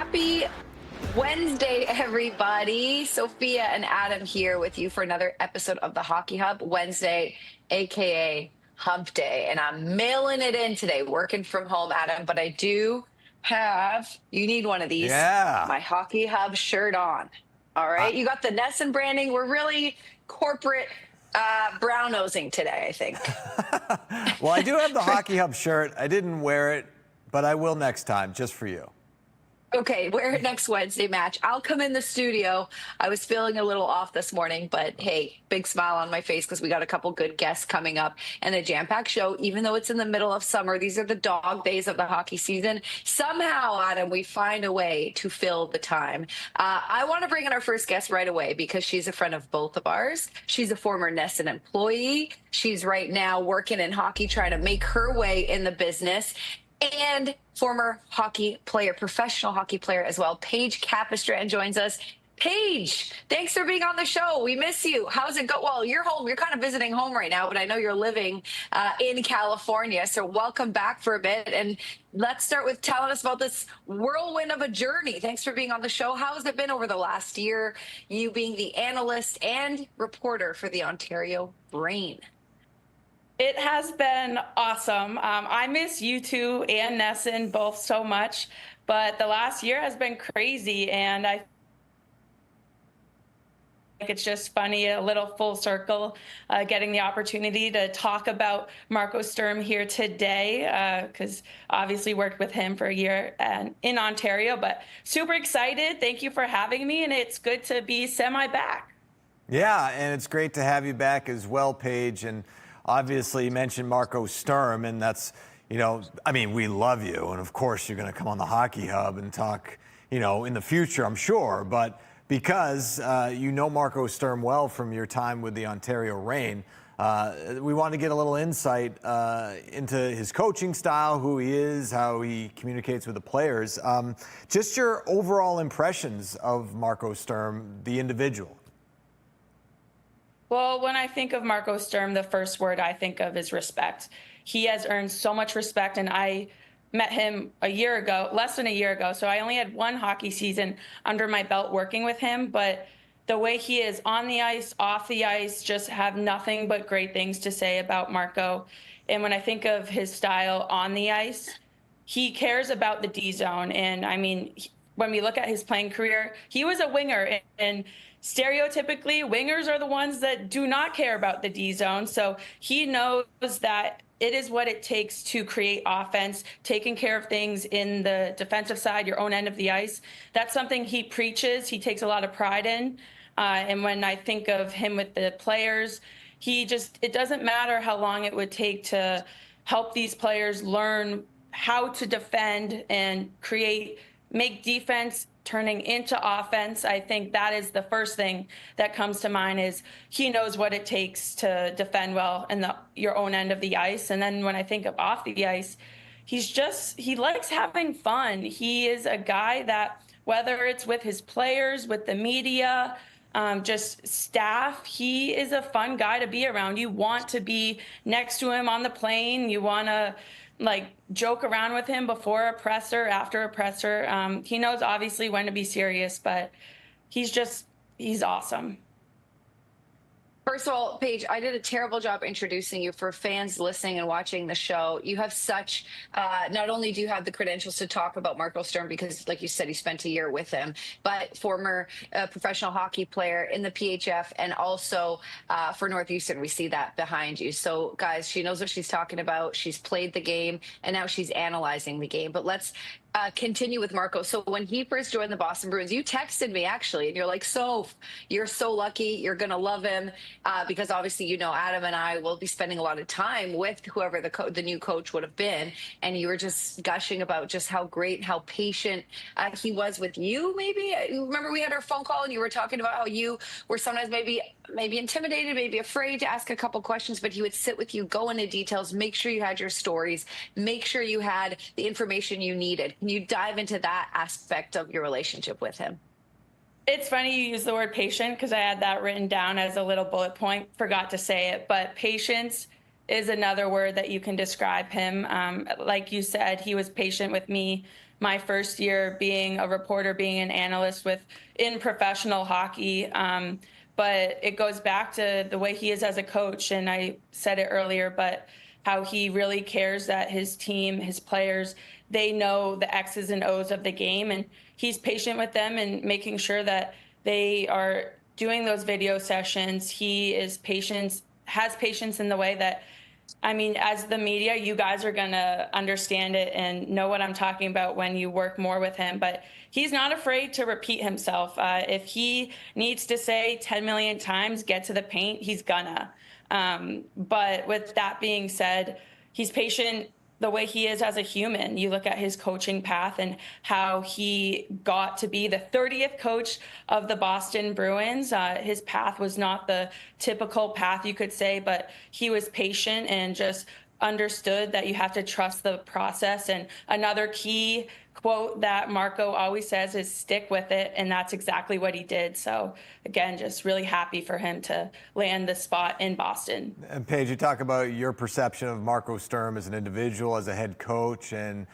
Happy Wednesday, everybody. Sophia and Adam here with you for another episode of the Hockey Hub Wednesday, aka Hump Day. And I'm mailing it in today, working from home, Adam. But I do have, you need one of these, Yeah. my Hockey Hub shirt on. All Uh, right. You got the Nesson branding. We're really corporate brown nosing today, I think. well, I do have the Hockey Hub shirt. I didn't wear it, but I will next time, just for you. Okay, wear it next Wednesday match. I'll come in the studio. I was feeling a little off this morning, but hey, big smile on my face because we got a couple good guests coming up and a jam-packed show. Even though it's in the middle of summer, these are the dog days of the hockey season. Somehow, Adam, we find a way to fill the time. I want to bring in our first guest right away because she's a friend of both of ours. She's a former Nesson employee. She's right now working in hockey, trying to make her way in the business. And former hockey player, professional hockey player as well. Paige Capistran joins us. Paige, thanks for being on the show. We miss you. How's it go? Well, you're home. You're kind of visiting home right now, but I know you're living in California. So welcome back for a bit. And let's start with telling us about this whirlwind of a journey. Thanks for being on the show. How has it been over the last year, you being the analyst and reporter for the Ontario Brain? It has been awesome. I miss you two and Nesson both so much, but the last year has been crazy, and I think it's just funny, a little full circle, getting the opportunity to talk about Marco Sturm here today, because obviously worked with him for a year and in Ontario, but super excited. Thank you for having me, and it's good to be semi-back. Yeah, and it's great to have you back as well, Paige. And obviously, you mentioned Marco Sturm, and that's, I mean, we love you. And of course, you're going to come on the Hockey Hub and talk, in the future, I'm sure. But because you know Marco Sturm well from your time with the Ontario Reign, we want to get a little insight into his coaching style, who he is, how he communicates with the players. Just your overall impressions of Marco Sturm, the individual. Well, when I think of Marco Sturm, the first word I think of is respect. He has earned so much respect, and I met him a year ago, less than a year ago, so I only had one hockey season under my belt working with him, but the way he is on the ice, off the ice, just have nothing but great things to say about Marco. And when I think of his style on the ice, he cares about the D zone. And I mean, when we look at his playing career, he was a winger, and stereotypically, wingers are the ones that do not care about the D zone. So he knows that it is what it takes to create offense, taking care of things in the defensive side, your own end of the ice. That's something he preaches. He takes a lot of pride in. And when I think of him with the players, it doesn't matter how long it would take to help these players learn how to defend and make defense turning into offense. I think that is the first thing that comes to mind is he knows what it takes to defend well in your own end of the ice. And then when I think of off the ice, he likes having fun. He is a guy that, whether it's with his players, with the media, just staff, he is a fun guy to be around. You want to be next to him on the plane. You want to joke around with him before a presser, after a presser. He knows obviously when to be serious, but he's awesome. First of all, Paige, I did a terrible job introducing you for fans listening and watching the show. You have such, not only do you have the credentials to talk about Marco Sturm, because like you said, you spent a year with him, but former professional hockey player in the PHF and also for Northeastern. We see that behind you. So guys, she knows what she's talking about. She's played the game and now she's analyzing the game. But let's continue with Marco. So when he first joined the Boston Bruins, you texted me actually, and you're like, "Soph, you're so lucky. You're going to love him." Because obviously, Adam and I will be spending a lot of time with whoever the new coach would have been. And you were just gushing about just how great, how patient he was with you, maybe. You remember we had our phone call and you were talking about how you were sometimes maybe intimidated, maybe afraid to ask a couple questions, but he would sit with you, go into details, make sure you had your stories, make sure you had the information you needed. Can you dive into that aspect of your relationship with him? It's funny you use the word patient because I had that written down as a little bullet point, forgot to say it, but patience is another word that you can describe him. Like you said, he was patient with me my first year being a reporter, being an analyst in professional hockey. But it goes back to the way he is as a coach. And I said it earlier, but how he really cares that his team, his players, they know the X's and O's of the game. And he's patient with them and making sure that they are doing those video sessions. He is patient, has patience in the way that, I mean, as the media, you guys are going to understand it and know what I'm talking about when you work more with him. But he's not afraid to repeat himself. If he needs to say 10 million times, get to the paint, he's gonna. But with that being said, he's patient the way he is as a human. You look at his coaching path and how he got to be the 30th coach of the Boston Bruins. His path was not the typical path, you could say, but he was patient and just understood that you have to trust the process. And another key quote that Marco always says is stick with it, and that's exactly what he did. So again, just really happy for him to land the spot in Boston. And Paige, you talk about your perception of Marco Sturm as an individual, as a head coach, and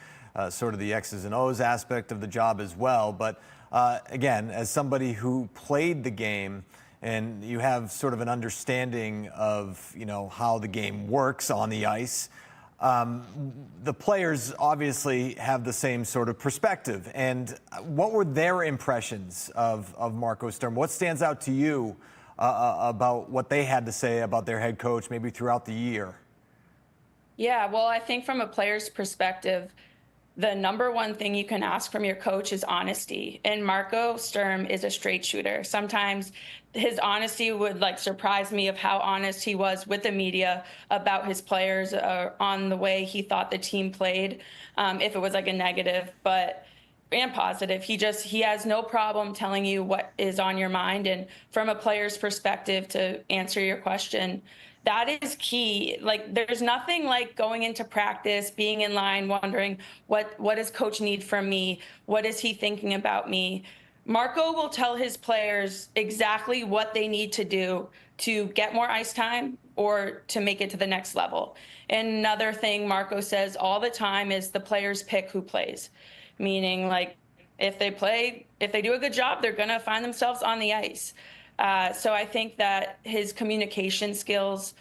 sort of the X's and O's aspect of the job as well. But again, as somebody who played the game, and you have sort of an understanding of, you know, how the game works on the ice, the players obviously have the same sort of perspective. And what were their impressions of Marco Sturm? What stands out to you about what they had to say about their head coach maybe throughout the year? Yeah, well, I think from a player's perspective, the number one thing you can ask from your coach is honesty. And Marco Sturm is a straight shooter. Sometimes his honesty would surprise me of how honest he was with the media about his players on the way he thought the team played, if it was a negative, and positive. He has no problem telling you what is on your mind. And from a player's perspective, to answer your question, that is key. There's nothing like going into practice, being in line, wondering what does coach need from me? What is he thinking about me? Marco will tell his players exactly what they need to do to get more ice time or to make it to the next level. And another thing Marco says all the time is the players pick who plays, meaning if they do a good job, they're going to find themselves on the ice. So I think that his communication skills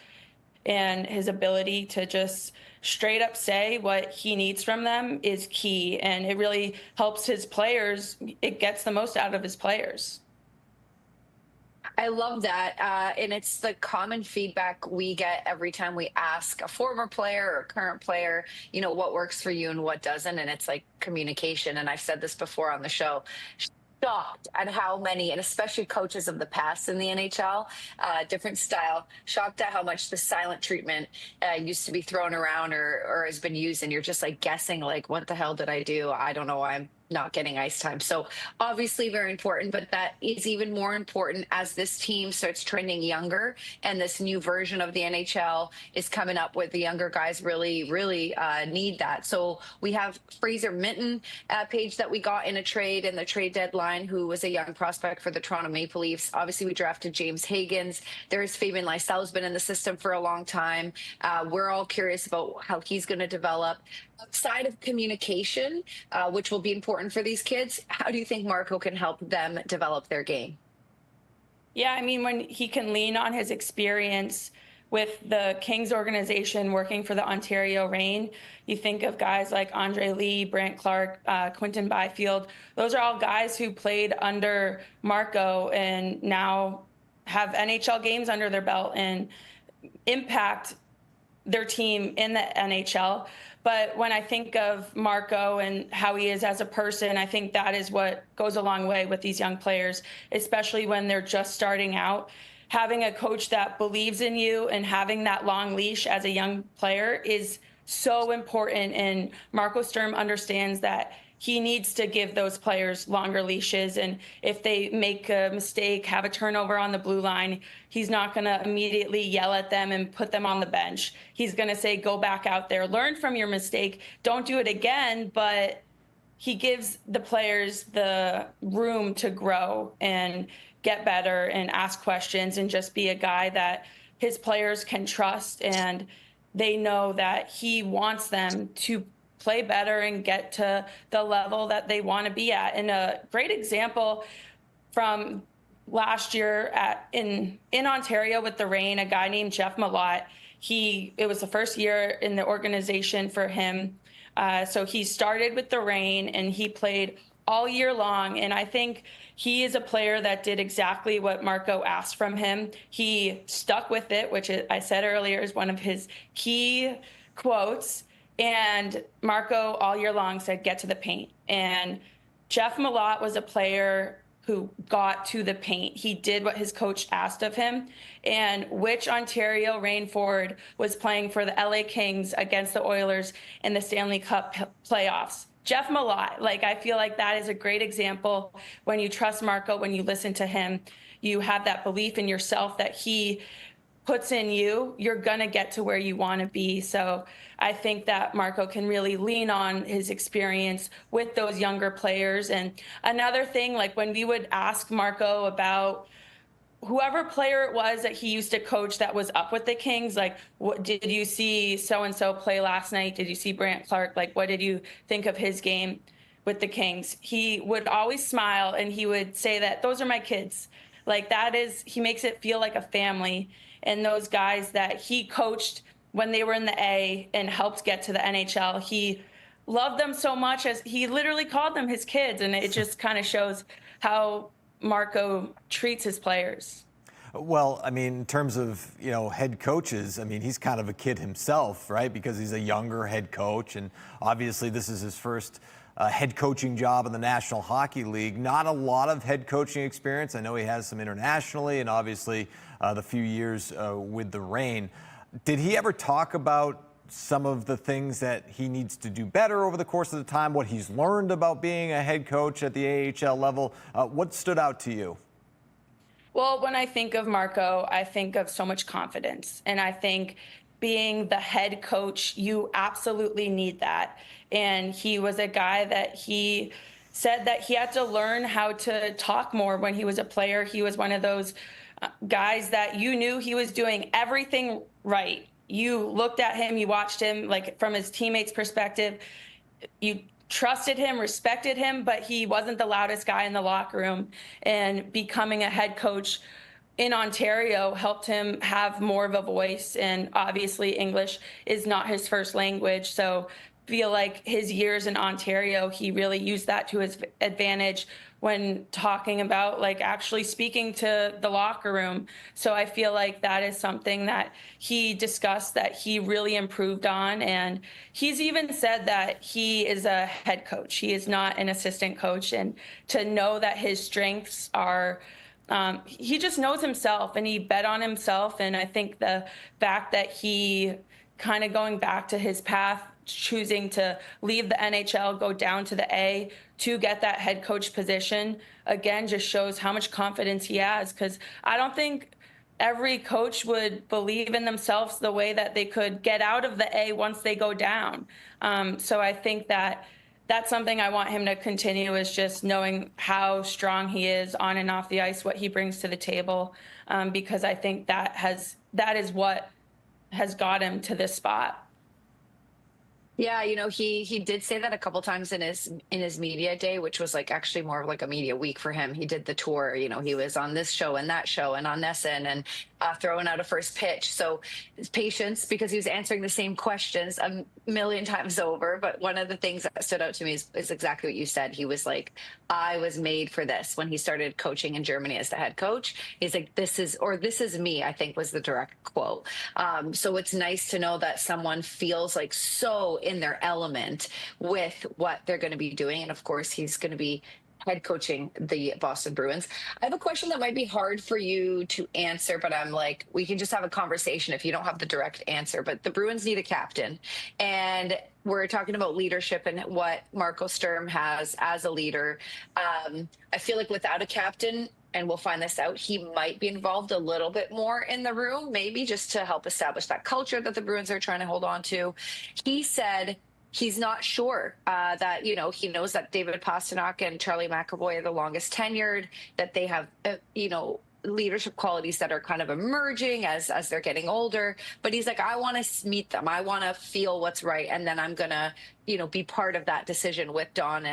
and his ability to just straight up say what he needs from them is key. And it really helps his players. It gets the most out of his players. I love that. And it's the common feedback we get every time we ask a former player or a current player, what works for you and what doesn't. And it's communication. And I've said this before on the show. Shocked at how many, and especially coaches of the past in the NHL, different style, shocked at how much the silent treatment used to be thrown around or has been used. And you're just guessing, what the hell did I do? I don't know why I'm not getting ice time. So obviously very important, but that is even more important as this team starts trending younger and this new version of the NHL is coming up with the younger guys really need that. So we have Fraser Minten Paige that we got in a trade in the trade deadline, who was a young prospect for the Toronto Maple Leafs. Obviously we drafted James Higgins. There's Fabian Lysel's been in the system for a long time. We're all curious about how he's going to develop. Outside of communication, which will be important for these kids, how do you think Marco can help them develop their game? Yeah, I mean, when he can lean on his experience with the Kings organization working for the Ontario Reign, you think of guys like Andre Lee, Brant Clark, Quinton Byfield. Those are all guys who played under Marco and now have NHL games under their belt and impact their team in the NHL. But when I think of Marco and how he is as a person, I think that is what goes a long way with these young players, especially when they're just starting out. Having a coach that believes in you and having that long leash as a young player is so important. And Marco Sturm understands that he needs to give those players longer leashes. And if they make a mistake, have a turnover on the blue line, he's not going to immediately yell at them and put them on the bench. He's going to say, go back out there, learn from your mistake, don't do it again. But he gives the players the room to grow and get better and ask questions and just be a guy that his players can trust. And they know that he wants them to play better and get to the level that they want to be at. And a great example from last year in Ontario with the Reign, a guy named Jeff Malott. It was the first year in the organization for him. So he started with the Reign and he played all year long. And I think he is a player that did exactly what Marco asked from him. He stuck with it, which I said earlier is one of his key quotes. And Marco all year long said, get to the paint. And Jeff Malott was a player who got to the paint. He did what his coach asked of him. And which Ontario Reign forward was playing for the LA Kings against the Oilers in the Stanley Cup playoffs? Jeff Malott. Like, I feel like that is a great example. When you trust Marco, when you listen to him, you have that belief in yourself that he puts in you, you're going to get to where you want to be. So I think that Marco can really lean on his experience with those younger players. And another thing, like when we would ask Marco about whoever player it was that he used to coach that was up with the Kings, like, what did you see so-and-so play last night? Did you see Brant Clark? Like, what did you think of his game with the Kings? He would always smile and he would say that those are my kids. Like, he makes it feel like a family. And those guys that he coached when they were in the A and helped get to the NHL, he loved them so much as he literally called them his kids. And it just kind of shows how Marco treats his players. Well, I mean, in terms of, head coaches, I mean, he's kind of a kid himself, right? Because he's a younger head coach. And obviously this is his first head coaching job in the National Hockey League. Not a lot of head coaching experience. I know he has some internationally and obviously the few years with the Reign. Did he ever talk about some of the things that he needs to do better over the course of the time, what he's learned about being a head coach at the AHL level? What stood out to you? Well, when I think of Marco, I think of so much confidence. And I think being the head coach, you absolutely need that. And he was a guy that he said that he had to learn how to talk more when he was a player. He was one of those guys that you knew he was doing everything right. You looked at him, you watched him, like from his teammates' perspective, you trusted him, respected him, but he wasn't the loudest guy in the locker room. And becoming a head coach in Ontario helped him have more of a voice. And obviously English is not his first language. So feel like his years in Ontario, he really used that to his advantage when talking about like actually speaking to the locker room. So I feel like that is something that he discussed that he really improved on. And he's even said that he is a head coach. He is not an assistant coach. And to know that his strengths are, he just knows himself and he bet on himself. And I think the fact that he kind of going back to his path, choosing to leave the NHL, go down to the A to get that head coach position, again, just shows how much confidence he has. Because I don't think every coach would believe in themselves the way that they could get out of the A once they go down. So I think that that's something I want him to continue, is just knowing how strong he is on and off the ice, what he brings to the table, because I think that is what has got him to this spot. Yeah, he did say that a couple times in his media day, which was like actually more of like a media week for him. He did the tour, he was on this show and that show and on NESN and throwing out a first pitch. So his patience, because he was answering the same questions a million times over. But one of the things that stood out to me is exactly what you said. He was like, I was made for this. When he started coaching in Germany as the head coach, he's like, this is me, I think was the direct quote. So it's nice to know that someone feels like so in their element with what they're going to be doing. And of course, he's going to be head coaching the Boston Bruins. I have a question that might be hard for you to answer, but I'm like, we can just have a conversation if you don't have the direct answer. But the Bruins need a captain. And we're talking about leadership and what Marco Sturm has as a leader. I feel like without a captain, and we'll find this out, he might be involved a little bit more in the room, maybe just to help establish that culture that the Bruins are trying to hold on to. He said he's not sure that, he knows that David Pastrnak and Charlie McAvoy are the longest tenured, that they have, leadership qualities that are kind of emerging as they're getting older. But he's like, I want to meet them. I want to feel what's right, and then I'm gonna, be part of that decision with Dawn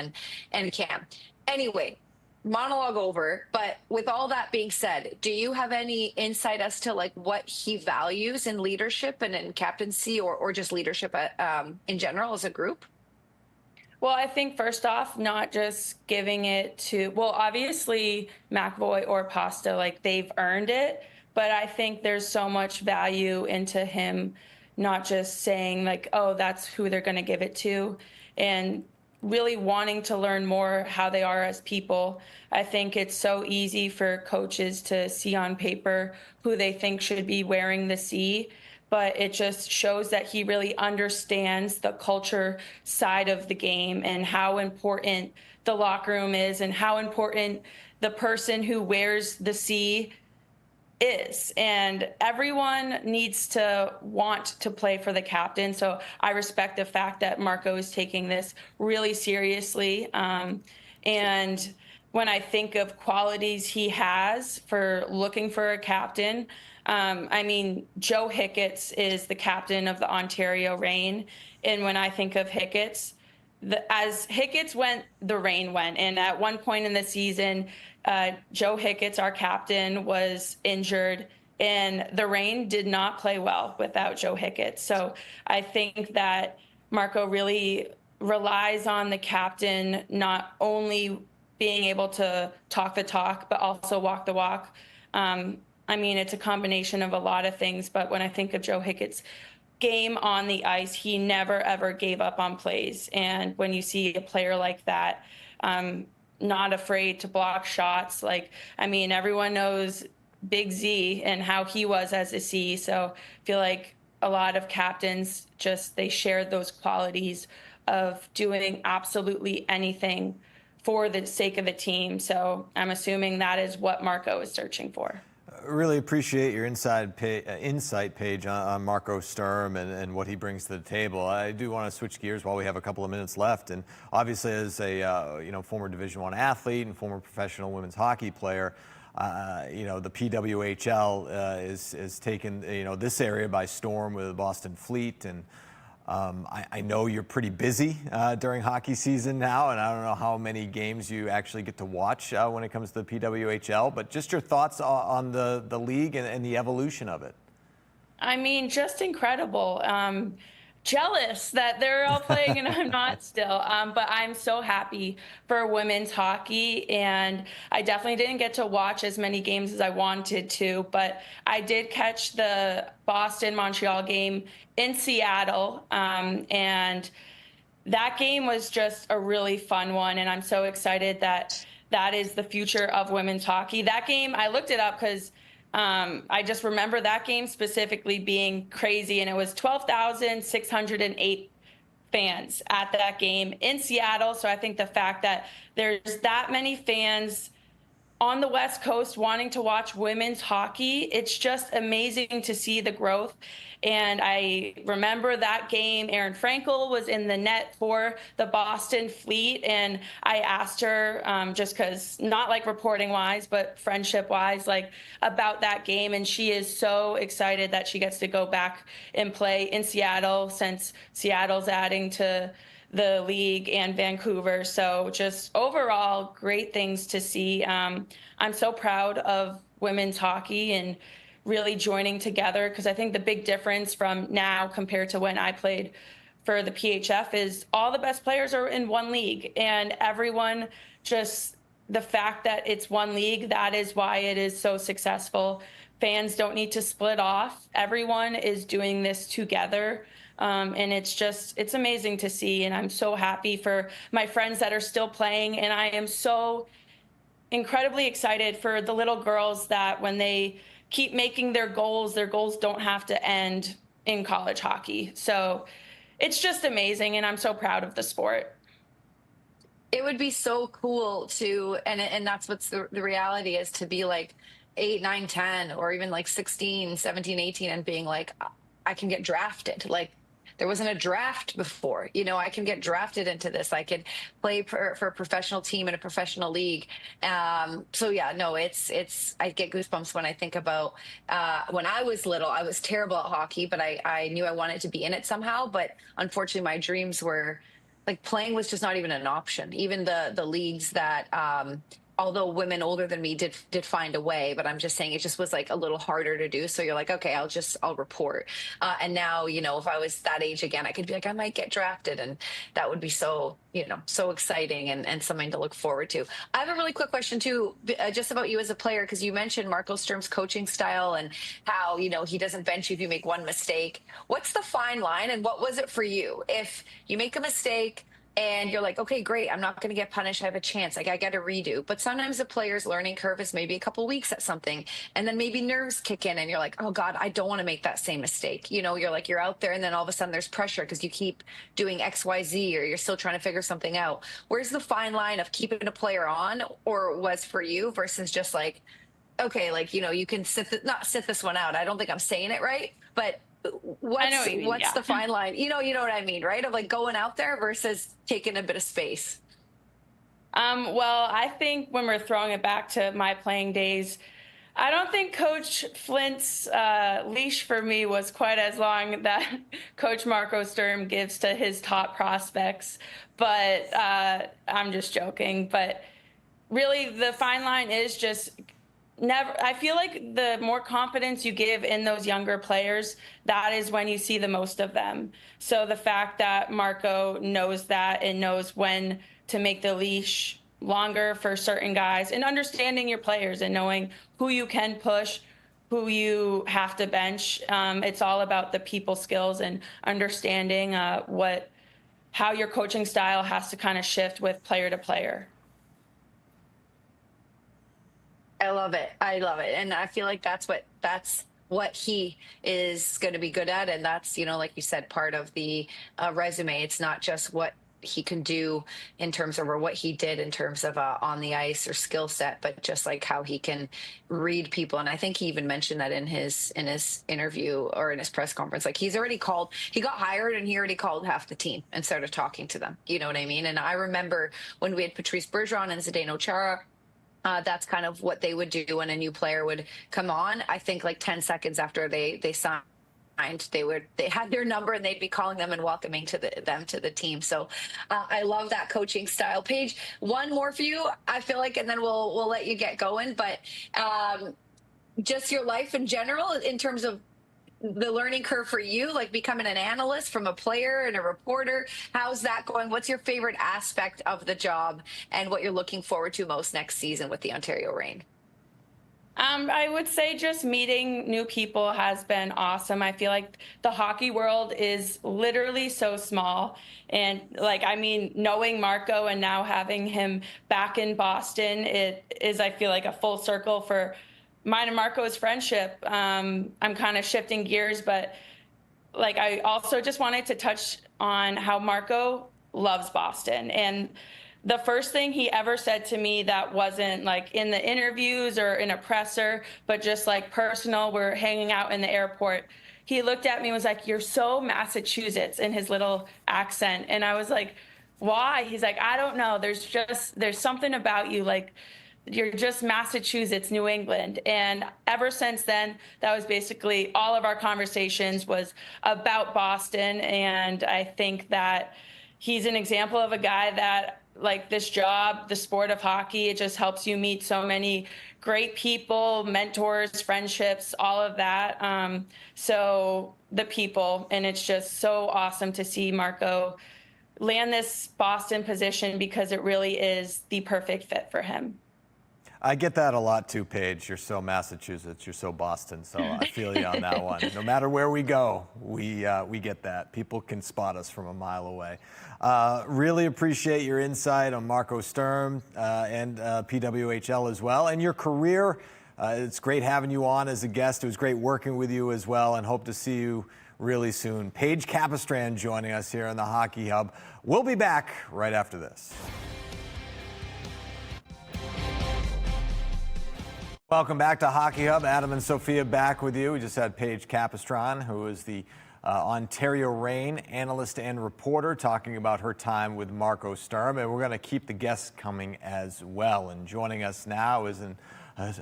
and Cam. Anyway, monologue over. But with all that being said, do you have any insight as to like what he values in leadership and in captaincy, or just leadership in general as a group? Well, I think first off, not just giving it to, well, obviously McAvoy or Pasta, like they've earned it, but I think there's so much value into him not just saying like, oh, that's who they're going to give it to, and really wanting to learn more how they are as people. I think it's so easy for coaches to see on paper who they think should be wearing the C, but it just shows that he really understands the culture side of the game and how important the locker room is and how important the person who wears the C is. And everyone needs to want to play for the captain. So I respect the fact that Marco is taking this really seriously. And when I think of qualities he has for looking for a captain, I mean, Joe Hicketts is the captain of the Ontario Reign. And when I think of Hicketts, as Hicketts went, the Reign went. And at one point in the season, Joe Hicketts, our captain, was injured, and the Reign did not play well without Joe Hicketts. So I think that Marco really relies on the captain not only being able to talk the talk, but also walk the walk. I mean, it's a combination of a lot of things, but when I think of Joe Hicketts' game on the ice, he never, ever gave up on plays. And when you see a player like that, not afraid to block shots, like, I mean, everyone knows Big Z and how he was as a C. So I feel like a lot of captains just, they shared those qualities of doing absolutely anything for the sake of the team. So I'm assuming that is what Marco is searching for. Really appreciate your insight, Paige, on Marco Sturm and what he brings to the table. I do want to switch gears while we have a couple of minutes left. And obviously, as a former Division I athlete and former professional women's hockey player, the PWHL is taken this area by storm with the Boston Fleet. And I know you're pretty busy during hockey season now, and I don't know how many games you actually get to watch when it comes to the PWHL, but just your thoughts on the league and the evolution of it. I mean, just incredible. Jealous that they're all playing and I'm not still. But I'm so happy for women's hockey, and I definitely didn't get to watch as many games as I wanted to, but I did catch the Boston-Montreal game in Seattle, and that game was just a really fun one, and I'm so excited that that is the future of women's hockey. That game, I looked it up because I just remember that game specifically being crazy, and it was 12,608 fans at that game in Seattle. So I think the fact that there's that many fans on the West Coast wanting to watch women's hockey, it's just amazing to see the growth. And I remember that game, Erin Frankel was in the net for the Boston Fleet. And I asked her, just because, not like reporting wise, but friendship wise, like about that game. And she is so excited that she gets to go back and play in Seattle, since Seattle's adding to the league, and Vancouver. So just overall great things to see. I'm so proud of women's hockey and really joining together, because I think the big difference from now compared to when I played for the PHF is all the best players are in one league, and everyone, just the fact that it's one league, that is why it is so successful. Fans don't need to split off. Everyone is doing this together. And it's amazing to see. And I'm so happy for my friends that are still playing. And I am so incredibly excited for the little girls that when they keep making their goals don't have to end in college hockey. So it's just amazing. And I'm so proud of the sport. It would be so cool to, and that's what's the reality is, to be like 8, 9, 10, or even like 16, 17, 18, and being like, I can get drafted. Like, there wasn't a draft before. You know, I can get drafted into this. I can play for a professional team in a professional league. So yeah, no, it's I get goosebumps when I think about when I was little. I was terrible at hockey, but I knew I wanted to be in it somehow. But unfortunately, my dreams were like playing was just not even an option. Even the leagues that although women older than me did find a way, but I'm just saying it just was like a little harder to do. So you're like, okay, I'll report. And now, you know, if I was that age again, I could be like, I might get drafted, and that would be so, you know, so exciting and something to look forward to. I have a really quick question too, just about you as a player, because you mentioned Marco Sturm's coaching style and how, you know, he doesn't bench you if you make one mistake. What's the fine line, and what was it for you? If you make a mistake and you're like, okay, great, I'm not going to get punished, I have a chance, like I got to redo. But sometimes a player's learning curve is maybe a couple weeks at something, and then maybe nerves kick in and you're like, oh God, I don't want to make that same mistake. You know, you're like, you're out there and then all of a sudden there's pressure because you keep doing XYZ, or you're still trying to figure something out. Where's the fine line of keeping a player on, or was for you, versus just like, okay, like, you know, you can not sit this one out. I don't think I'm saying it right, but what's the fine line? You know what I mean, right? Of like going out there versus taking a bit of space. Well, I think when we're throwing it back to my playing days, I don't think Coach Flint's leash for me was quite as long that Coach Marco Sturm gives to his top prospects. But I'm just joking. But really, the fine line is just never. I feel like the more confidence you give in those younger players, that is when you see the most of them. So the fact that Marco knows that and knows when to make the leash longer for certain guys, and understanding your players and knowing who you can push, who you have to bench. It's all about the people skills and understanding how your coaching style has to kind of shift with player to player. I love it. And I feel like that's what he is going to be good at. And that's, you know, like you said, part of the resume. It's not just what he can do in terms of, or what he did in terms of on the ice or skill set, but just like how he can read people. And I think he even mentioned that in his interview or in his press conference, like he got hired and he already called half the team and started talking to them. You know what I mean? And I remember when we had Patrice Bergeron and Zdeno Chara, that's kind of what they would do when a new player would come on. I think like 10 seconds after they signed, they had their number and they'd be calling them and welcoming them to the team. So I love that coaching style. Paige, one more for you, I feel like, and then we'll let you get going. But just your life in general, in terms of the learning curve for you, like becoming an analyst from a player and a reporter, how's that going? What's your favorite aspect of the job and what you're looking forward to most next season with the Ontario Reign? I would say just meeting new people has been awesome. I feel like the hockey world is literally so small. And like, I mean, knowing Marco and now having him back in Boston, it is, I feel like, a full circle for mine and Marco's friendship. I'm kind of shifting gears, but like, I also just wanted to touch on how Marco loves Boston. And the first thing he ever said to me that wasn't like in the interviews or in a presser, but just like personal, we're hanging out in the airport, he looked at me and was like, "You're so Massachusetts," in his little accent. And I was like, "Why?" He's like, "I don't know. There's something about you. Like, you're just Massachusetts, New England." And ever since then, that was basically all of our conversations was about Boston. And I think that he's an example of a guy that, like, this job, the sport of hockey, it just helps you meet so many great people, mentors, friendships, all of that. So the people, and it's just so awesome to see Marco land this Boston position because it really is the perfect fit for him. I get that a lot too, Paige. You're so Massachusetts, you're so Boston, so I feel you on that one. No matter where we go, we get that. People can spot us from a mile away. Really appreciate your insight on Marco Sturm and PWHL as well, and your career. It's great having you on as a guest. It was great working with you as well, and hope to see you really soon. Paige Capistran joining us here on the Hockey Hub. We'll be back right after this. Welcome back to Hockey Hub. Adam and Sophia back with you. We just had Paige Capistran, who is the Ontario Reign, analyst and reporter, talking about her time with Marco Sturm. And we're going to keep the guests coming as well. And joining us now is a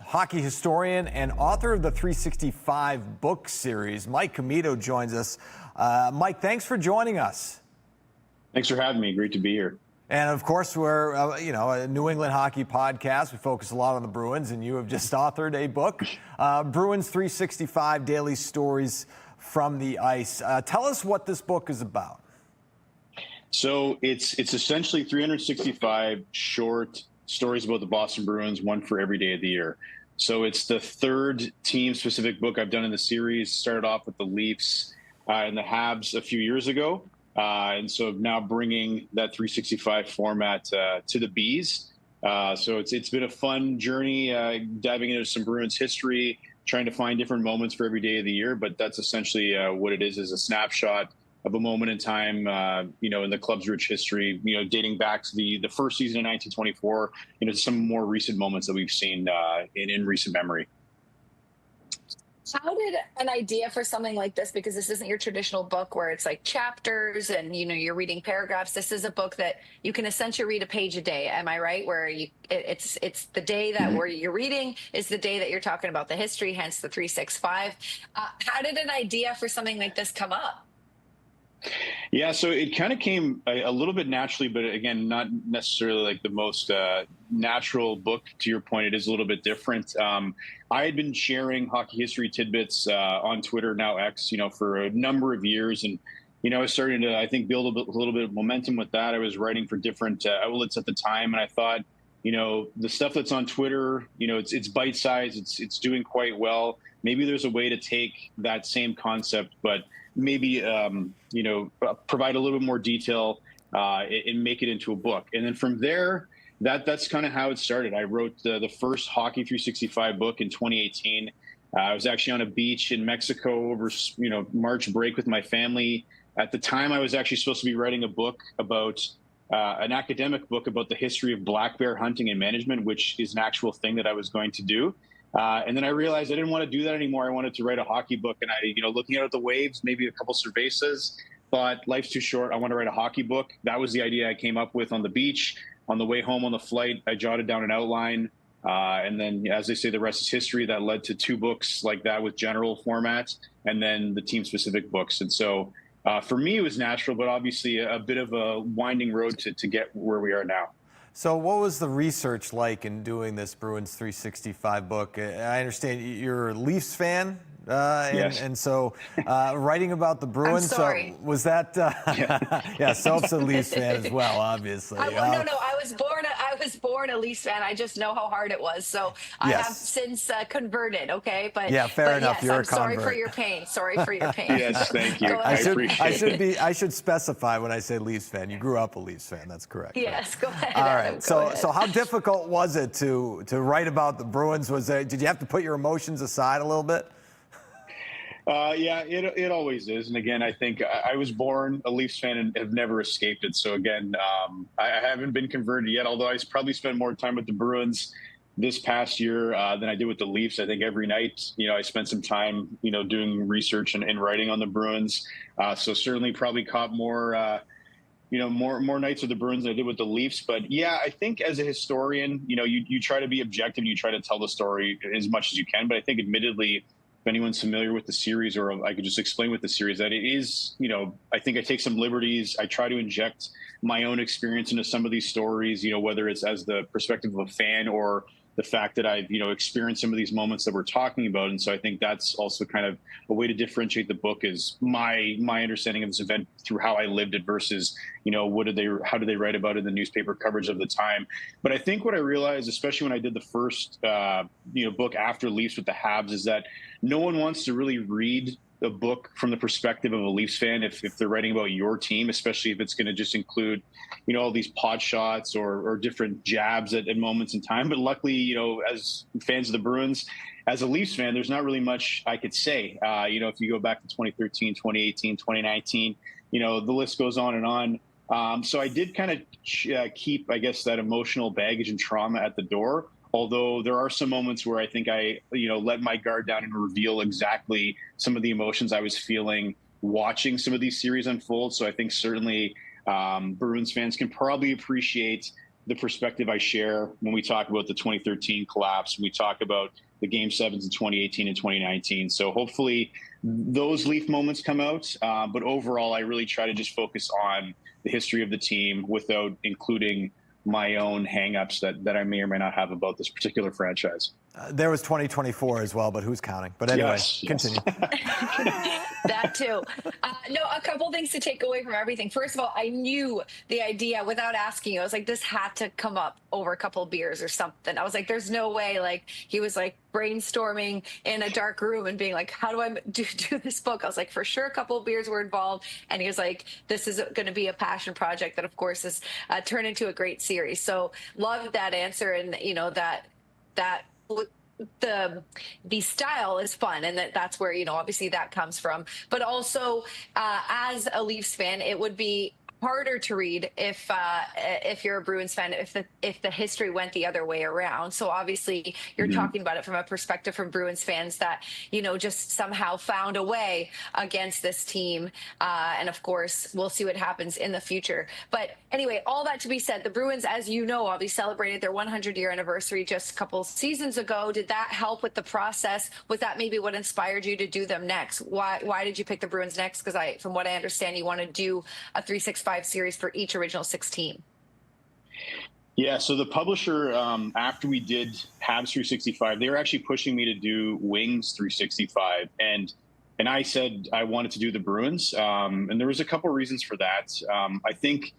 hockey historian and author of the 365 book series. Mike Commito joins us. Mike, thanks for joining us. Thanks for having me. Great to be here. And of course, we're a New England hockey podcast. We focus a lot on the Bruins, and you have just authored a book, Bruins 365 Daily Stories from the Ice. Tell us what this book is about. So it's essentially 365 short stories about the Boston Bruins, one for every day of the year. So it's the third team-specific book I've done in the series. Started off with the Leafs and the Habs a few years ago. And so now bringing that 365 format to the Bees. So it's been a fun journey, diving into some Bruins history, trying to find different moments for every day of the year. But that's essentially what it is a snapshot of a moment in time, in the club's rich history, dating back to the first season in 1924, to some more recent moments that we've seen in recent memory. How did an idea for something like this, because this isn't your traditional book where it's like chapters and, you're reading paragraphs. This is a book that you can essentially read a page a day. Am I right? Where it's the day that where you're reading is the day that you're talking about the history, hence the 365. How did an idea for something like this come up? Yeah, so it kind of came a little bit naturally, but again, not necessarily like the most natural book. To your point, it is a little bit different. I had been sharing hockey history tidbits on Twitter, now X, for a number of years. And, I was starting to, I think, build a little bit of momentum with that. I was writing for different outlets at the time. And I thought, the stuff that's on Twitter, it's bite-sized, it's doing quite well. Maybe there's a way to take that same concept, but maybe, provide a little bit more detail and make it into a book. And then from there, that's kind of how it started. I wrote the first Hockey 365 book in 2018. I was actually on a beach in Mexico over, March break with my family. At the time, I was actually supposed to be writing a book about an academic book about the history of black bear hunting and management, which is an actual thing that I was going to do. And then I realized I didn't want to do that anymore. I wanted to write a hockey book, and I, looking out at the waves, maybe a couple cervezas, thought life's too short. I want to write a hockey book. That was the idea I came up with on the beach. On the way home on the flight, I jotted down an outline. And then, as they say, the rest is history. That led to two books like that with general formats, and then the team-specific books. And so for me, it was natural, but obviously a bit of a winding road to get where we are now. So what was the research like in doing this Bruins 365 book? I understand you're a Leafs fan, yes. and so writing about the Bruins. I'm sorry. So was that? Yeah, Soph's a Leafs fan as well, obviously. No, I was born a Leafs fan. I just know how hard it was. So I have since converted. Okay, but yeah, fair enough. Yes, you're I'm a convert. Sorry for your pain. Sorry for your pain. Yes, thank you. I should specify when I say Leafs fan. You grew up a Leafs fan. That's correct. Yes, go ahead. All right. Adam, So how difficult was it to write about the Bruins? Did you have to put your emotions aside a little bit? Yeah, it always is. And again, I think I was born a Leafs fan and have never escaped it. So again, I haven't been converted yet, although I probably spent more time with the Bruins this past year than I did with the Leafs. I think every night, I spent some time, doing research and writing on the Bruins. So certainly probably caught more more nights with the Bruins than I did with the Leafs. But yeah, I think as a historian, you try to be objective and you try to tell the story as much as you can. But I think admittedly, if anyone's familiar with the series, or I could just explain with the series, that it is, I think I take some liberties. I try to inject my own experience into some of these stories, whether it's as the perspective of a fan or the fact that I've, experienced some of these moments that we're talking about. And so I think that's also kind of a way to differentiate the book is my understanding of this event through how I lived it versus, how did they write about it in the newspaper coverage of the time. But I think what I realized, especially when I did the first, book after Leafs with the Habs, is that no one wants to really read a book from the perspective of a Leafs fan if they're writing about your team, especially if it's going to just include, all these pot shots or different jabs at moments in time. But luckily, as fans of the Bruins, as a Leafs fan, there's not really much I could say. If you go back to 2013, 2018, 2019, the list goes on and on. So I did kind of keep, I guess, that emotional baggage and trauma at the door. Although there are some moments where I think I, let my guard down and reveal exactly some of the emotions I was feeling watching some of these series unfold. So I think certainly Bruins fans can probably appreciate the perspective I share when we talk about the 2013 collapse, when we talk about the Game 7s in 2018 and 2019. So hopefully those Leaf moments come out. But overall, I really try to just focus on the history of the team without including my own hangups that I may or may not have about this particular franchise. There was 2024 as well, but who's counting? But anyway, yes. Continue. That too. No, a couple things to take away from everything. First of all, I knew the idea without asking you. I was like, this had to come up over a couple of beers or something. I was like, there's no way. Like, he was like brainstorming in a dark room and being like, how do I do this book? I was like, for sure, a couple of beers were involved. And he was like, this is going to be a passion project that, of course, is turned into a great series. So love that answer. And, you know, that the style is fun, and that's where, you know, obviously that comes from. But also, as a Leafs fan, it would be harder to read if you're a Bruins fan, if the history went the other way around. So obviously you're talking about it from a perspective from Bruins fans that, you know, just somehow found a way against this team. And of course, we'll see what happens in the future. But anyway, all that to be said, the Bruins, as you know, obviously celebrated their 100-year anniversary just a couple seasons ago. Did that help with the process? Was that maybe what inspired you to do them next? Why did you pick the Bruins next? Because from what I understand, you want to do a 365 series for each original 16. Yeah, so the publisher, after we did Habs 365, they were actually pushing me to do Wings 365, and I said I wanted to do the Bruins, and there was a couple of reasons for that. I think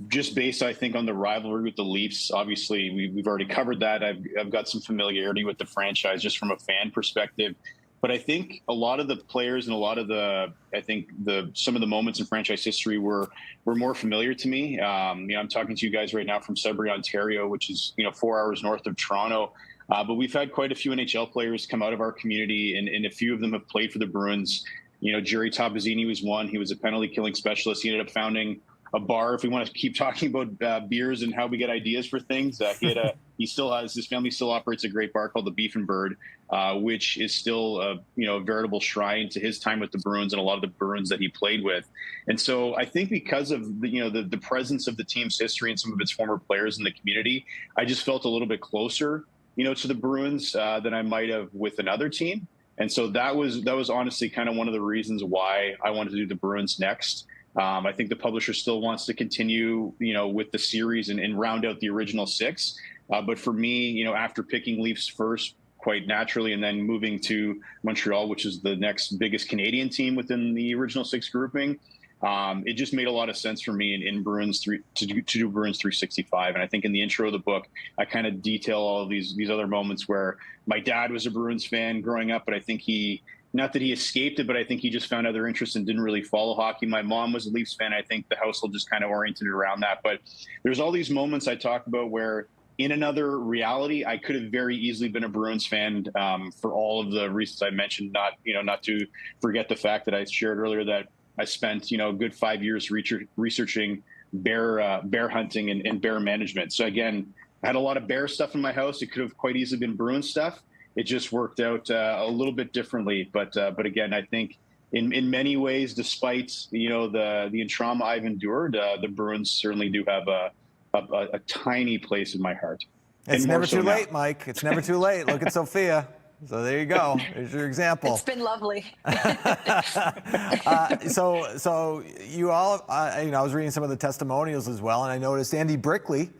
just based, on the rivalry with the Leafs. Obviously, we've already covered that. I've got some familiarity with the franchise just from a fan perspective. But I think a lot of the players and a lot of some of the moments in franchise history were more familiar to me. You know, I'm talking to you guys right now from Sudbury, Ontario, which is, 4 hours north of Toronto. But we've had quite a few NHL players come out of our community, and a few of them have played for the Bruins. You know, Jerry Topazzini was one. He was a penalty killing specialist. He ended up founding a bar. If we want to keep talking about beers and how we get ideas for things, his family still operates a great bar called the Beef and Bird, which is still a veritable shrine to his time with the Bruins and a lot of the Bruins that he played with. And so I think because of the presence of the team's history and some of its former players in the community, I just felt a little bit closer, to the Bruins than I might have with another team. And so that was honestly kind of one of the reasons why I wanted to do the Bruins next. I think the publisher still wants to continue, with the series and round out the original 6. But for me, after picking Leafs first quite naturally and then moving to Montreal, which is the next biggest Canadian team within the original 6 grouping, it just made a lot of sense for me in Bruins to do Bruins 365. And I think in the intro of the book, I kind of detail all of these other moments where my dad was a Bruins fan growing up, but I think not that he escaped it, but I think he just found other interests and didn't really follow hockey. My mom was a Leafs fan. I think the household just kind of oriented around that. But there's all these moments I talk about where in another reality, I could have very easily been a Bruins fan for all of the reasons I mentioned, not to forget the fact that I shared earlier that I spent, a good 5 years researching bear hunting and bear management. So again, I had a lot of bear stuff in my house. It could have quite easily been Bruins stuff. It just worked out a little bit differently. But again, I think in many ways, despite, the trauma I've endured, the Bruins certainly do have a tiny place in my heart. It's never too late, Mike. It's never too late. Look at Sophia. So there you go. There's your example. It's been lovely. So you all, I was reading some of the testimonials as well, and I noticed Andy Brickley,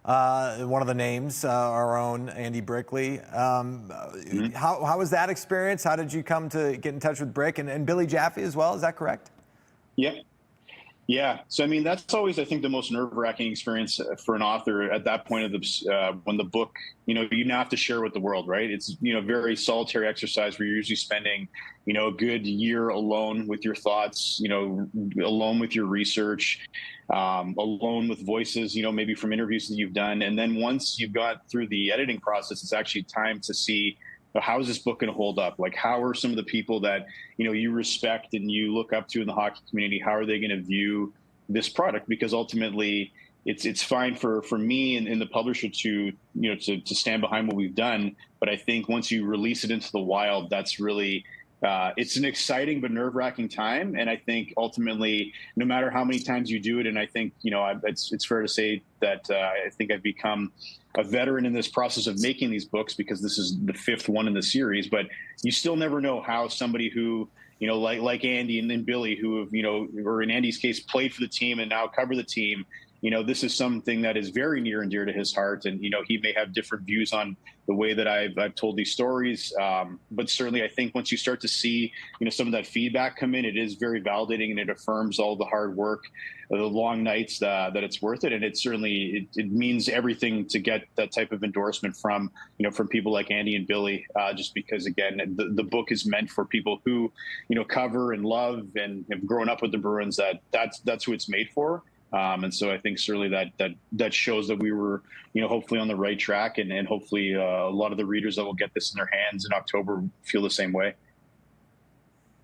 one of the names, our own Andy Brickley. How was that experience? How did you come to get in touch with Brick and Billy Jaffe as well? Is that correct? Yep. Yeah. So, that's always, I think, the most nerve-wracking experience for an author at that point of when the book, you now have to share with the world, right? It's, a very solitary exercise where you're usually spending, a good year alone with your thoughts, alone with your research, alone with voices, maybe from interviews that you've done. And then once you've got through the editing process, it's actually time to see, how is this book going to hold up? Like, how are some of the people that, you respect and you look up to in the hockey community, how are they going to view this product? Because ultimately it's fine for me and the publisher to stand behind what we've done. But I think once you release it into the wild, that's really it's an exciting but nerve-wracking time. And I think ultimately, no matter how many times you do it, and I think, it's fair to say that I think I've become a veteran in this process of making these books, because this is the 5th one in the series, but you still never know how somebody who, like Andy and then Billy, who have, or in Andy's case, played for the team and now cover the team, this is something that is very near and dear to his heart. And, he may have different views on the way that I've told these stories. But certainly I think once you start to see, some of that feedback come in, it is very validating, and it affirms all the hard work, the long nights, that it's worth it. And it certainly, it means everything to get that type of endorsement from people like Andy and Billy, just because, again, the book is meant for people who, cover and love and have grown up with the Bruins. That's who it's made for. And so I think certainly that shows that we were, hopefully on the right track, and hopefully a lot of the readers that will get this in their hands in October feel the same way.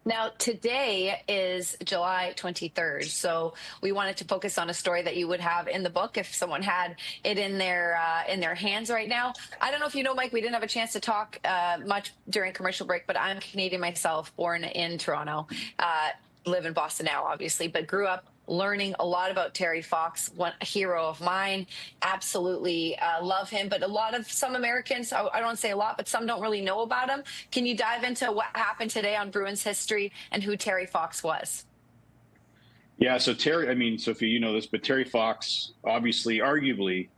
Now, today is July 23rd, so we wanted to focus on a story that you would have in the book if someone had it in their hands right now. I don't know if you know, Mike, we didn't have a chance to talk much during commercial break, but I'm Canadian myself, born in Toronto, live in Boston now, obviously, but grew up learning a lot about Terry Fox, a hero of mine. Absolutely love him. But some Americans, I don't want to say a lot, but some don't really know about him. Can you dive into what happened today on Bruins history and who Terry Fox was? Yeah, so Terry, Sophie, you know this, but Terry Fox, obviously, arguably,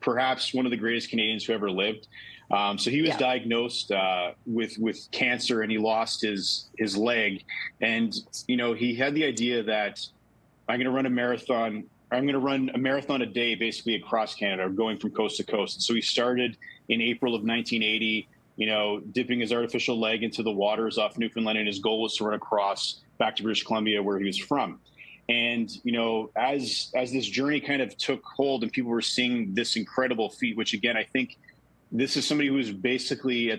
perhaps one of the greatest Canadians who ever lived. So he was diagnosed with cancer, and he lost his leg. And, he had the idea that I'm going to run a marathon. I'm going to run a marathon a day, basically across Canada, going from coast to coast. And so he started in April of 1980, dipping his artificial leg into the waters off Newfoundland. And his goal was to run across back to British Columbia, where he was from. And, as this journey kind of took hold and people were seeing this incredible feat, which, again, I think this is somebody who was basically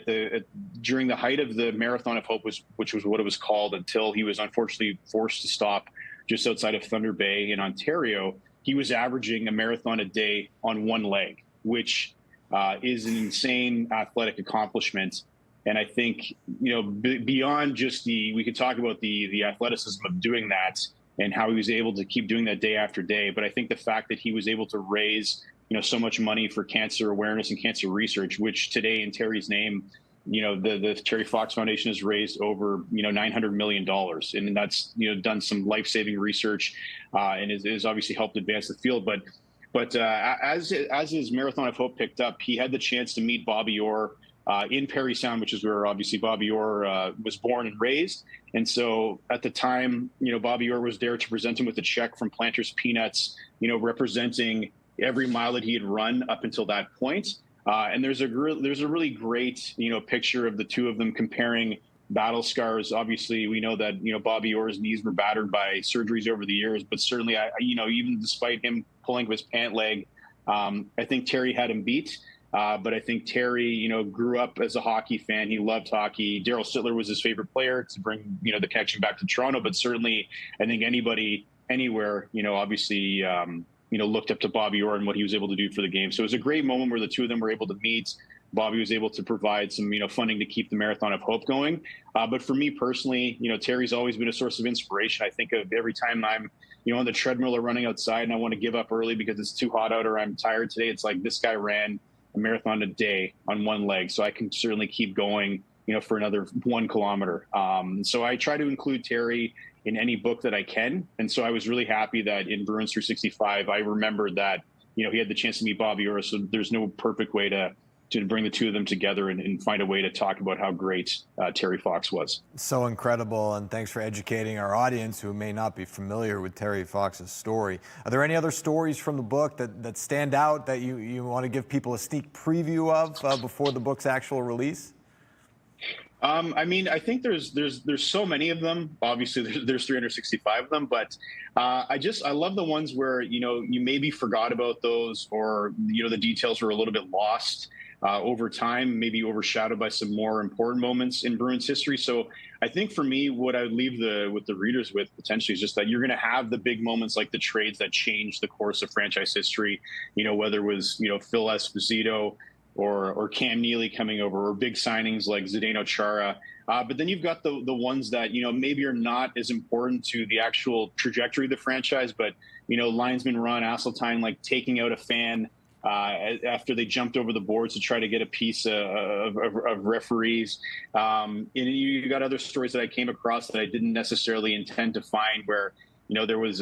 during the height of the Marathon of Hope, which was what it was called, until he was unfortunately forced to stop just outside of Thunder Bay in Ontario. He was averaging a marathon a day on one leg, which is an insane athletic accomplishment. And I think, beyond just we could talk about the athleticism of doing that and how he was able to keep doing that day after day. But I think the fact that he was able to raise, so much money for cancer awareness and cancer research, which today in Terry's name, the Terry Fox Foundation has raised over, $900 million. And that's, done some life-saving research and has obviously helped advance the field. But as his Marathon of Hope picked up, he had the chance to meet Bobby Orr in Parry Sound, which is where obviously Bobby Orr was born and raised. And so at the time, Bobby Orr was there to present him with a check from Planters Peanuts, representing every mile that he had run up until that point. And there's a really great, picture of the two of them comparing battle scars. Obviously, we know that, Bobby Orr's knees were battered by surgeries over the years, but certainly, even despite him pulling his pant leg, I think Terry had him beat. But I think Terry, grew up as a hockey fan. He loved hockey. Darryl Sittler was his favorite player, to bring, the connection back to Toronto. But certainly, I think anybody, anywhere, obviously, looked up to Bobby Orr and what he was able to do for the game. So it was a great moment where the two of them were able to meet. Bobby was able to provide some, funding to keep the Marathon of Hope going. But for me personally, Terry's always been a source of inspiration. I think of every time I'm, on the treadmill or running outside and I want to give up early because it's too hot out or I'm tired today. It's like, this guy ran a marathon a day on one leg. So I can certainly keep going, for another 1 kilometer. So I try to include Terry in any book that I can. And so I was really happy that in Bruins 365, I remembered that, he had the chance to meet Bobby Orr. So there's no perfect way to bring the two of them together and find a way to talk about how great Terry Fox was. So incredible. And thanks for educating our audience who may not be familiar with Terry Fox's story. Are there any other stories from the book that stand out that you want to give people a sneak preview of before the book's actual release? I think there's so many of them. Obviously, there's 365 of them, but I love the ones where, you maybe forgot about those, or, the details were a little bit lost over time, maybe overshadowed by some more important moments in Bruins history. So I think for me, what I would leave with the readers with potentially is just that you're going to have the big moments like the trades that changed the course of franchise history, whether it was, Phil Esposito, or Cam Neely coming over, or big signings like Zdeno Chara. But then you've got the ones that, maybe are not as important to the actual trajectory of the franchise, but, linesman Ron Asseltine, like taking out a fan after they jumped over the boards to try to get a piece of referees. And you got other stories that I came across that I didn't necessarily intend to find, where, there was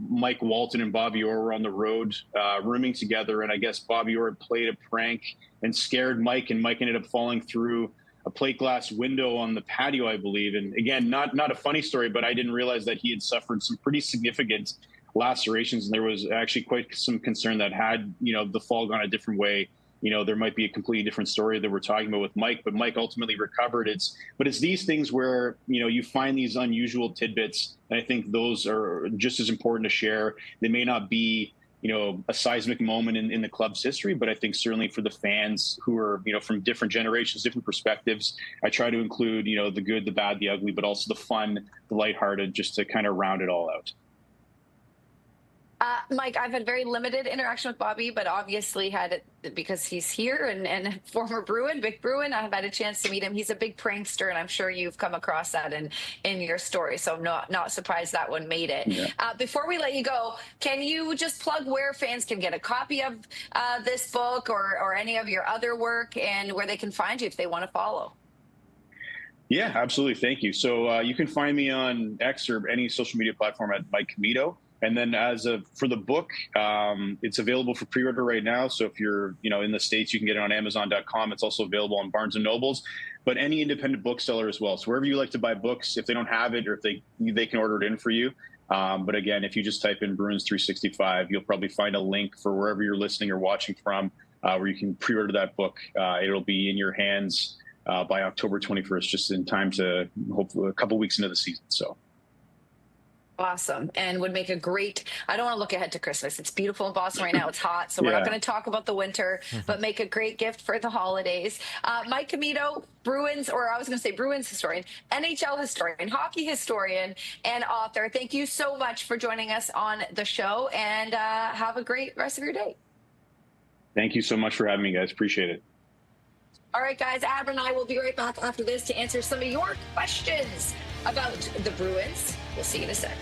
Mike Walton and Bobby Orr were on the road rooming together, and I guess Bobby Orr played a prank and scared Mike, and Mike ended up falling through a plate glass window on the patio, I believe. And again, not a funny story, but I didn't realize that he had suffered some pretty significant lacerations, and there was actually quite some concern that had the fall gone a different way, there might be a completely different story that we're talking about with Mike, but Mike ultimately recovered. It's these things where, you find these unusual tidbits, and I think those are just as important to share. They may not be, a seismic moment in the club's history, but I think certainly for the fans who are, from different generations, different perspectives, I try to include, the good, the bad, the ugly, but also the fun, the lighthearted, just to kind of round it all out. Mike, I've had very limited interaction with Bobby, but obviously had it because he's here and former Bruin, big Bruin. I've had a chance to meet him. He's a big prankster, and I'm sure you've come across that in your story. So not surprised that one made it. Yeah. Before we let you go, can you just plug where fans can get a copy of this book or any of your other work, and where they can find you if they want to follow? Yeah, absolutely. Thank you. So you can find me on X or any social media platform at Mike Commito. And then for the book, it's available for pre-order right now. So if you're, in the States, you can get it on Amazon.com. It's also available on Barnes & Nobles, but any independent bookseller as well. So wherever you like to buy books, if they don't have it, or if they can order it in for you. But again, if you just type in Bruins 365, you'll probably find a link for wherever you're listening or watching from, where you can pre-order that book. It'll be in your hands by October 21st, just in time to hopefully a couple weeks into the season. So. Awesome. And would make a great, I don't want to look ahead to Christmas. It's beautiful in Boston right now. It's hot. So we're not going to talk about the winter, but make a great gift for the holidays. Mike Commito, Bruins historian, NHL historian, hockey historian, and author. Thank you so much for joining us on the show, and have a great rest of your day. Thank you so much for having me, guys. Appreciate it. All right, guys, Adam and I will be right back after this to answer some of your questions about the Bruins. We'll see you in a sec.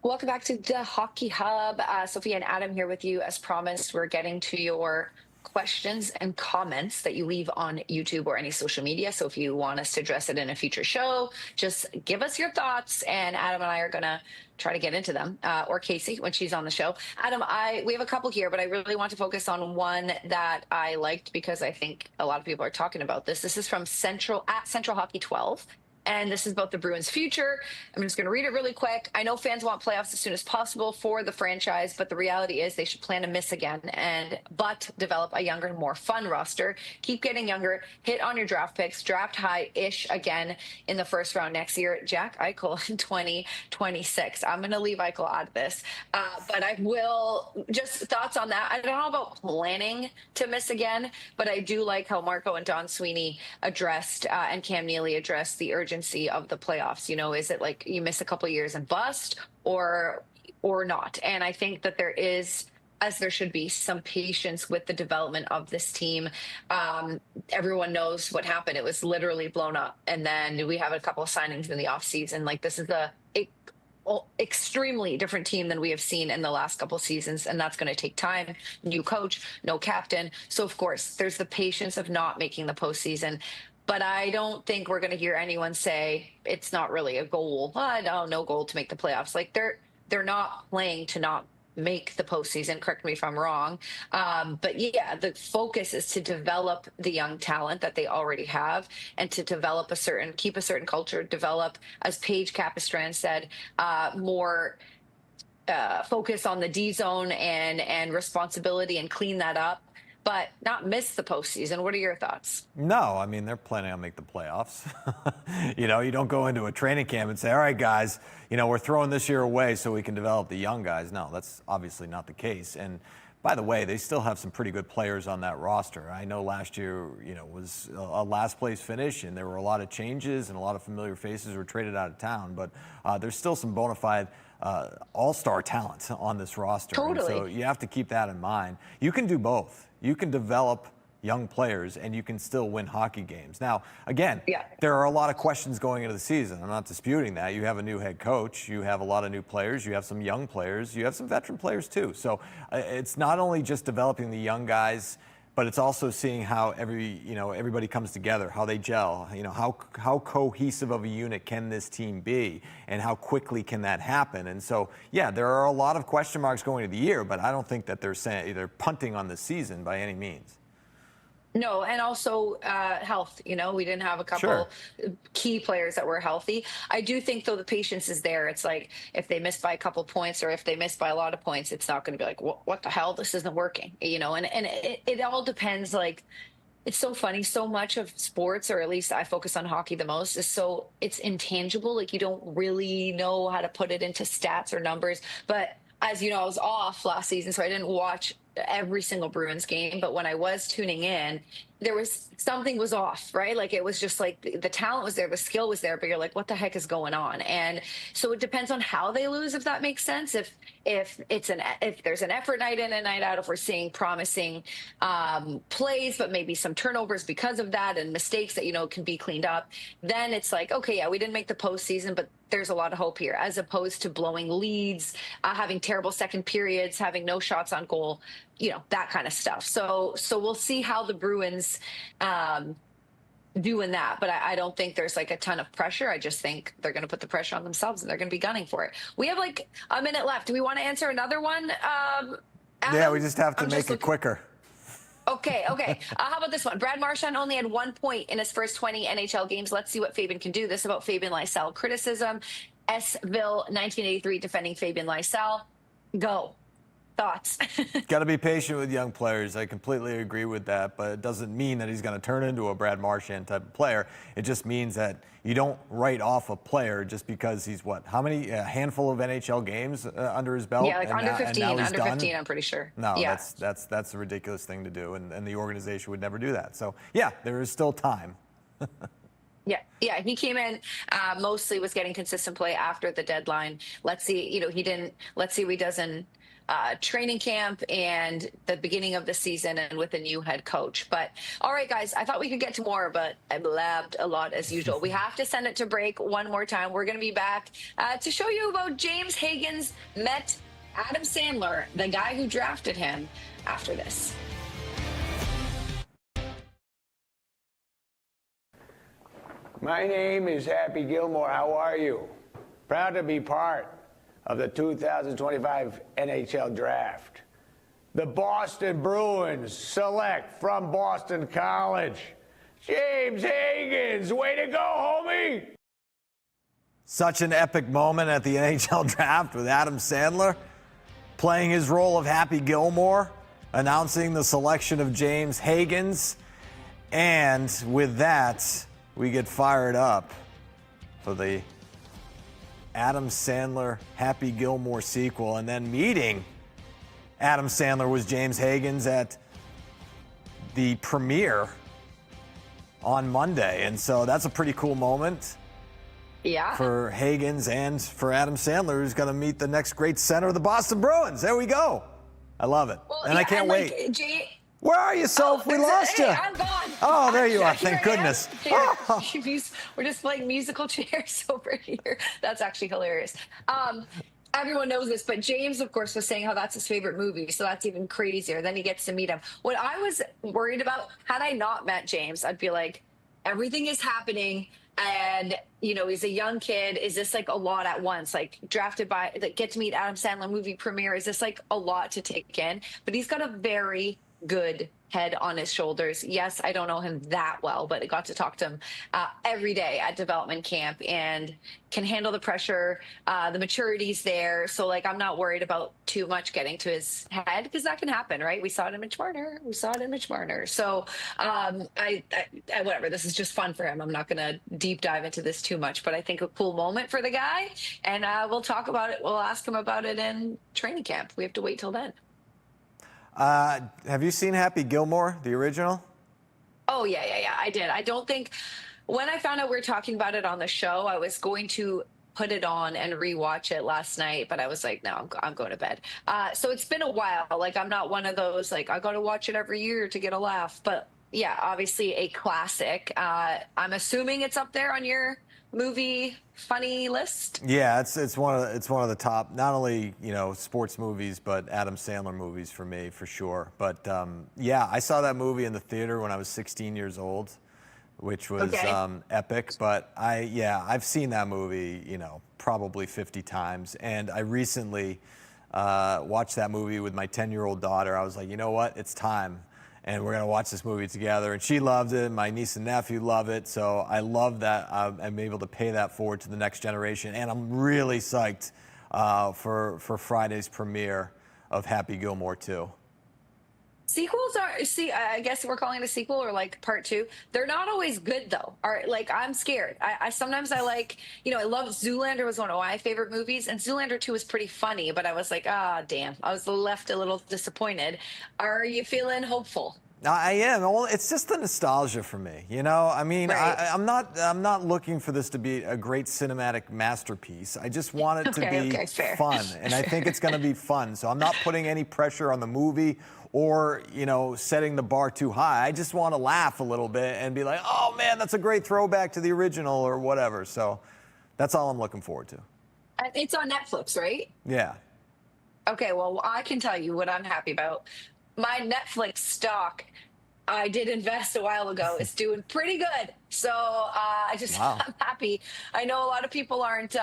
Welcome back to the Hockey Hub. Sophia and Adam here with you. As promised, we're getting to your questions and comments that you leave on YouTube or any social media. So if you want us to address it in a future show, just give us your thoughts, and Adam and I are going to try to get into them, or Casey when she's on the show. Adam, we have a couple here, but I really want to focus on one that I liked because I think a lot of people are talking about this. This is from Central Hockey 12. And this is about the Bruins' future. I'm just going to read it really quick. I know fans want playoffs as soon as possible for the franchise, but the reality is they should plan to miss again but develop a younger, more fun roster. Keep getting younger. Hit on your draft picks. Draft high-ish again in the first round next year. Jack Eichel in 2026. I'm going to leave Eichel out of this, but I will. Just thoughts on that. I don't know about planning to miss again, but I do like how Marco and Don Sweeney addressed and Cam Neely addressed the urgency of the playoffs. Is it like you miss a couple of years and bust or not? And I think that there is, as there should be, some patience with the development of this team. Everyone knows what happened. It was literally blown up. And then we have a couple of signings in the offseason. Like, this is extremely different team than we have seen in the last couple of seasons, and that's going to take time. New coach, no captain. So of course there's the patience of not making the postseason. But I don't think we're going to hear anyone say it's not really a goal. No goal to make the playoffs. Like, they're not playing to not make the postseason. Correct me if I'm wrong. But yeah, the focus is to develop the young talent that they already have, and to develop keep a certain culture, develop, as Paige Capistran said, more focus on the D zone and responsibility, and clean that up, but not miss the postseason. What are your thoughts? No, I mean, they're planning on making the playoffs. You don't go into a training camp and say, all right, guys, we're throwing this year away so we can develop the young guys. No, that's obviously not the case. By the way, they still have some pretty good players on that roster. I know last year, was a last place finish, and there were a lot of changes and a lot of familiar faces were traded out of town. But there's still some bona fide all-star talent on this roster. Totally. And so you have to keep that in mind. You can do both. You can develop young players, and you can still win hockey games. Now, again, there are a lot of questions going into the season. I'm not disputing that. You have a new head coach. You have a lot of new players. You have some young players. You have some veteran players, too. So it's not only just developing the young guys, but it's also seeing how everybody comes together, how they gel, how cohesive of a unit can this team be, and how quickly can that happen. And so, there are a lot of question marks going into the year, but I don't think that they're punting on the season by any means. No, and also health. We didn't have a couple key players that were healthy. I do think, though, the patience is there. It's like if they miss by a couple points or if they miss by a lot of points, it's not going to be like, what the hell? This isn't working. And it all depends. Like, it's so funny. So much of sports, or at least I focus on hockey the most, it's intangible. Like, you don't really know how to put it into stats or numbers. But as you know, I was off last season, so I didn't watch every single Bruins game, but when I was tuning in, something was off, right? Like, it was just like the talent was there, the skill was there, but you're like, what the heck is going on? And so it depends on how they lose, if that makes sense. If there's an effort night in and night out, if we're seeing promising plays, but maybe some turnovers because of that and mistakes that can be cleaned up, then it's like, okay, we didn't make the postseason, but there's a lot of hope here, as opposed to blowing leads, having terrible second periods, having no shots on goal, that kind of stuff. So we'll see how the Bruins do in that. But I don't think there's like a ton of pressure. I just think they're going to put the pressure on themselves and they're going to be gunning for it. We have like a minute left. Do we want to answer another one? Adam? Yeah, we just have to make it quicker. Okay. How about this one? Brad Marchand only had 1 point in his first 20 NHL games. Let's see what Fabian can do. This about Fabian Lysell. Criticism, S-Ville 1983 defending Fabian Lysell. Go. Thoughts? Got to be patient with young players. I completely agree with that, but it doesn't mean that he's going to turn into a Brad Marchand type of player. It just means that you don't write off a player just because he's a handful of NHL games under his belt. Yeah, like under 15, I'm pretty sure. No, that's a ridiculous thing to do, and the organization would never do that. So there is still time. Yeah, he came in, mostly was getting consistent play after the deadline. Let's see, let's see what he does in training camp and the beginning of the season and with a new head coach. But all right, guys, I thought we could get to more, but I blabbed a lot as usual. We have to send it to break one more time. We're going to be back to show you about James Higgins met Adam Sandler, the guy who drafted him, after this. My name is Happy Gilmore. How are you? Proud to be part of the 2025 NHL Draft. The Boston Bruins select from Boston College James Higgins. Way to go, homie! Such an epic moment at the NHL Draft with Adam Sandler playing his role of Happy Gilmore, announcing the selection of James Higgins. And with that, we get fired up for the Adam Sandler Happy Gilmore sequel. And then meeting Adam Sandler was James Higgins at the premiere on Monday. And so that's a pretty cool moment for Higgins and for Adam Sandler, who's going to meet the next great center of the Boston Bruins. There we go. I love it. Well, and I can't wait. Where are you, Soph? We lost you. I'm gone. Oh, there you are. Thank goodness. We're just playing musical chairs over here. That's actually hilarious. Everyone knows this, but James, of course, was saying how that's his favorite movie, so that's even crazier. Then he gets to meet him. What I was worried about, had I not met James, I'd be like, everything is happening, and he's a young kid. Is this like a lot at once? Like drafted by, like, get to meet Adam Sandler movie premiere. Is this like a lot to take in? But he's got a very good head on his shoulders. Yes, I don't know him that well, but I got to talk to him every day at development camp and can handle the pressure. The maturity's there. So I'm not worried about too much getting to his head, because that can happen, right? We saw it in Mitch Marner. So whatever, this is just fun for him. I'm not going to deep dive into this too much, but I think a cool moment for the guy. And we'll talk about it. We'll ask him about it in training camp. We have to wait till then. Have you seen Happy Gilmore, the original? Oh, yeah. I did. I don't think when I found out we were talking about it on the show, I was going to put it on and rewatch it last night, but I was like, no, I'm going to bed. So it's been a while. Like, I'm not one of those, like, I got to watch it every year to get a laugh. But yeah, obviously a classic. I'm assuming it's up there on your movie funny list. Yeah, it's one of the top, not only sports movies, but Adam Sandler movies for me, for sure. But yeah, I saw that movie in the theater when I was 16 years old, which was epic. But I've seen that movie, probably 50 times. And I recently watched that movie with my 10-year-old daughter. I was like, you know what? It's time. And we're going to watch this movie together. And she loved it. My niece and nephew love it. So I love that I'm able to pay that forward to the next generation. And I'm really psyched for Friday's premiere of Happy Gilmore 2. Sequels I guess we're calling it a sequel or like part 2. They're not always good though. I'm scared. I sometimes I like, I love Zoolander was one of my favorite movies, and Zoolander 2 was pretty funny, but I was like, damn. I was left a little disappointed. Are you feeling hopeful? I am. Well, it's just the nostalgia for me, I mean, Right. I'm not looking for this to be a great cinematic masterpiece. I just want it to be fair. fun, and I think it's going to be fun. So I'm not putting any pressure on the movie or setting the bar too high. I just want to laugh a little bit and be like, oh man, that's a great throwback to the original or whatever. So that's all I'm looking forward to. It's on Netflix, right? Yeah. Okay, well, I can tell you what I'm happy about. My Netflix stock, I did invest a while ago, is doing pretty good. So I'm happy. I know a lot of people aren't,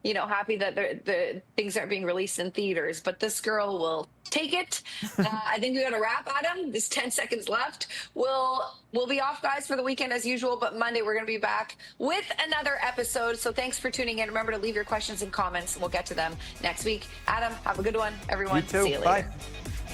happy that the things aren't being released in theaters, but this girl will take it. I think we got to wrap, Adam. There's 10 seconds left. We'll be off, guys, for the weekend as usual, but Monday we're going to be back with another episode. So thanks for tuning in. Remember to leave your questions and comments. We'll get to them next week. Adam, have a good one. Everyone, You too. see you later. Bye.